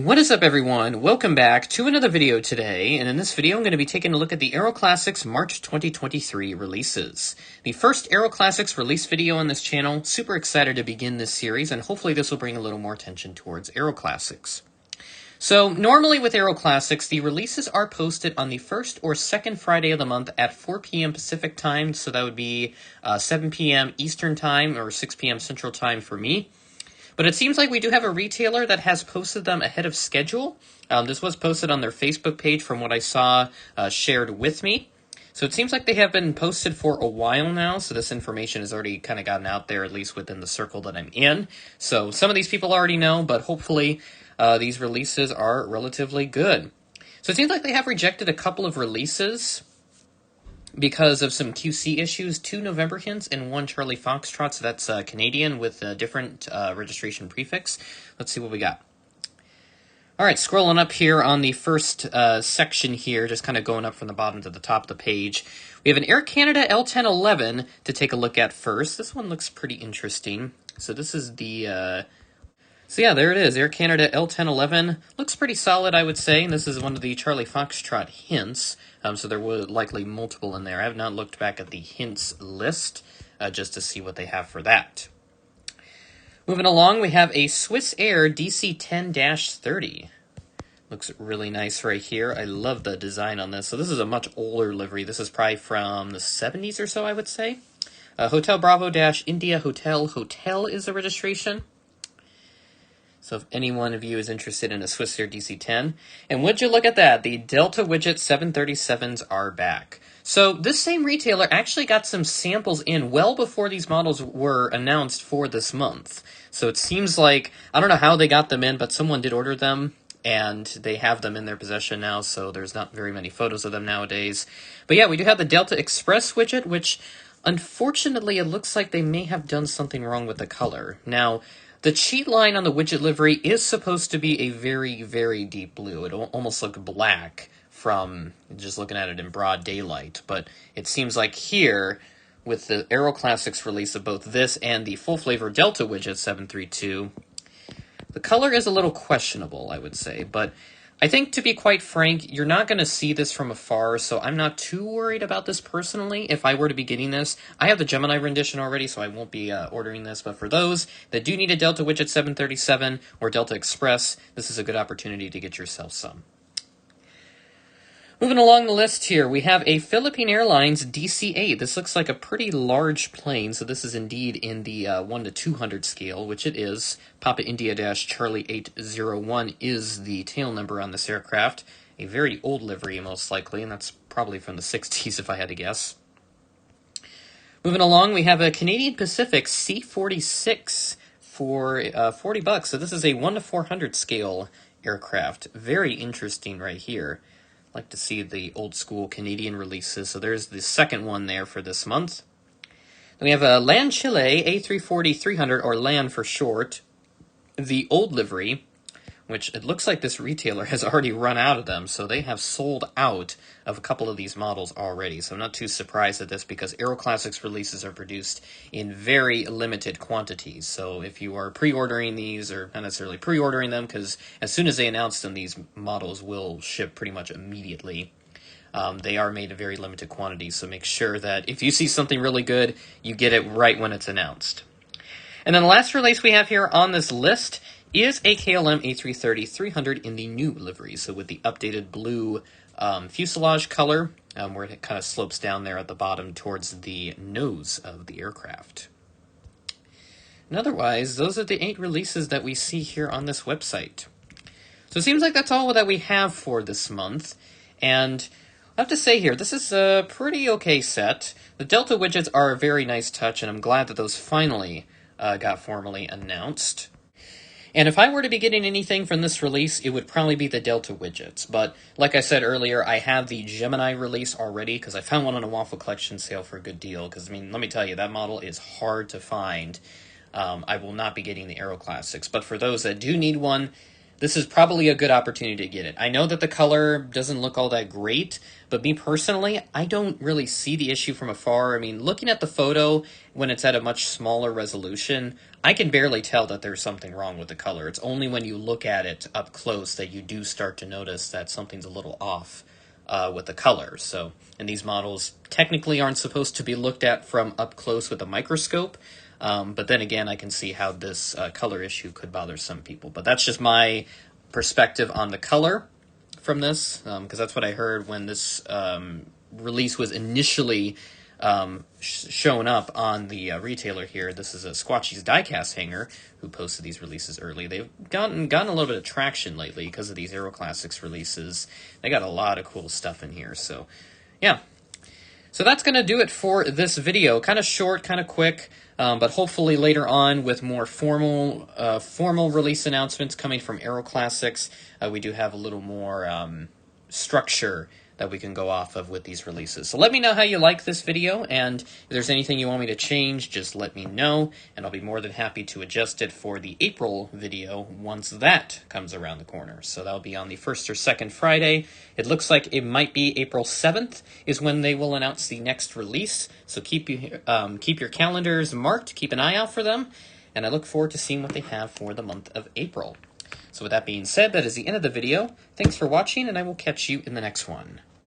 What is up, everyone? Welcome back to another video today, and in this video I'm going to be taking a look at the Aeroclassics March 2023 releases. The first Aeroclassics release video on this channel. Super excited to begin this series, and hopefully this will bring a little more attention towards Aeroclassics. So, normally with Aeroclassics, the releases are posted on the first or second Friday of the month at 4 p.m. Pacific time, so that would be 7 p.m. Eastern time, or 6 p.m. Central time for me. But it seems like we do have a retailer that has posted them ahead of schedule. This was posted on their Facebook page from what I saw shared with me. So it seems like they have been posted for a while now, so this information has already kind of gotten out there, at least within the circle that I'm in. So some of these people already know, but hopefully these releases are relatively good. So it seems like they have rejected a couple of releases because of some QC issues, 2 November hints and 1 Charlie Foxtrot, so that's Canadian with a different registration prefix. Let's see what we got. All right, scrolling up here on the first section here, just kind of going up from the bottom to the top of the page. We have an Air Canada L1011 to take a look at first. This one looks pretty interesting. So this is the... So yeah, there it is, Air Canada L1011. Looks pretty solid, I would say. This is one of the Charlie Foxtrot hints, so there were likely multiple in there. I have not looked back at the hints list just to see what they have for that. Moving along, we have a Swiss Air DC-10-30. Looks really nice right here. I love the design on this. So this is a much older livery. This is probably from the 70s or so, I would say. Hotel Bravo-India Hotel is the registration. So if any one of you is interested in a Swiss Air DC-10, and would you look at that, the Delta Widget 737s are back. So this same retailer actually got some samples in well before these models were announced for this month. So it seems like, I don't know how they got them in, but someone did order them, and they have them in their possession now, so there's not very many photos of them nowadays. But yeah, we do have the Delta Express widget, which unfortunately it looks like they may have done something wrong with the color. Now, the cheat line on the widget livery is supposed to be a very, very deep blue. It'll almost look black from just looking at it in broad daylight. But it seems like here, with the Aeroclassics release of both this and the full flavor Delta widget 732, the color is a little questionable, I would say. But I think, to be quite frank, you're not going to see this from afar, so I'm not too worried about this personally. If I were to be getting this, I have the Gemini rendition already, so I won't be ordering this. But for those that do need a Delta Widget 737 or Delta Express, this is a good opportunity to get yourself some. Moving along the list here, we have a Philippine Airlines DC-8. This looks like a pretty large plane, so this is indeed in the 1 to 200 scale, which it is. Papa India-Charlie 801 is the tail number on this aircraft. A very old livery, most likely, and that's probably from the 60s if I had to guess. Moving along, we have a Canadian Pacific C-46 for $40. So this is a 1 to 400 scale aircraft. Very interesting right here. Like to see the old school Canadian releases. So there's the second one there for this month. Then we have a LanChile A340-300, or LAN for short. The old livery, which it looks like this retailer has already run out of them, so they have sold out of a couple of these models already. So I'm not too surprised at this because Aeroclassics releases are produced in very limited quantities. So if you are pre-ordering these, or not necessarily pre-ordering them, because as soon as they announce them, these models will ship pretty much immediately. They are made in very limited quantities, so make sure that if you see something really good, you get it right when it's announced. And then the last release we have here on this list is a KLM A330-300 in the new livery, so with the updated blue fuselage color, where it kind of slopes down there at the bottom towards the nose of the aircraft. And otherwise, those are the 8 releases that we see here on this website. So it seems like that's all that we have for this month, and I have to say here, this is a pretty okay set. The Delta widgets are a very nice touch, and I'm glad that those finally got formally announced. And if I were to be getting anything from this release, it would probably be the Delta widgets. But like I said earlier, I have the Gemini release already because I found one on a Waffle Collection sale for a good deal. Because, I mean, let me tell you, that model is hard to find. I will not be getting the Aeroclassics. But for those that do need one, this is probably a good opportunity to get it. I know that the color doesn't look all that great, but me personally, I don't really see the issue from afar. I mean, looking at the photo when it's at a much smaller resolution, I can barely tell that there's something wrong with the color. It's only when you look at it up close that you do start to notice that something's a little off with the color. So, and these models technically aren't supposed to be looked at from up close with a microscope. But then again, I can see how this color issue could bother some people. But that's just my perspective on the color from this, because that's what I heard when this release was initially shown up on the retailer here. This is a Squatchy's Diecast Hanger who posted these releases early. They've gotten a little bit of traction lately because of these Aeroclassics releases. They got a lot of cool stuff in here. So, yeah. So that's going to do it for this video. Kind of short, kind of quick, but hopefully later on with more formal release announcements coming from Aeroclassics, we do have a little more structure that we can go off of with these releases. So let me know how you like this video, and if there's anything you want me to change, just let me know, and I'll be more than happy to adjust it for the April video once that comes around the corner. So that'll be on the 1st or 2nd Friday. It looks like it might be April 7th is when they will announce the next release, so keep your calendars marked, keep an eye out for them, and I look forward to seeing what they have for the month of April. So with that being said, that is the end of the video. Thanks for watching, and I will catch you in the next one.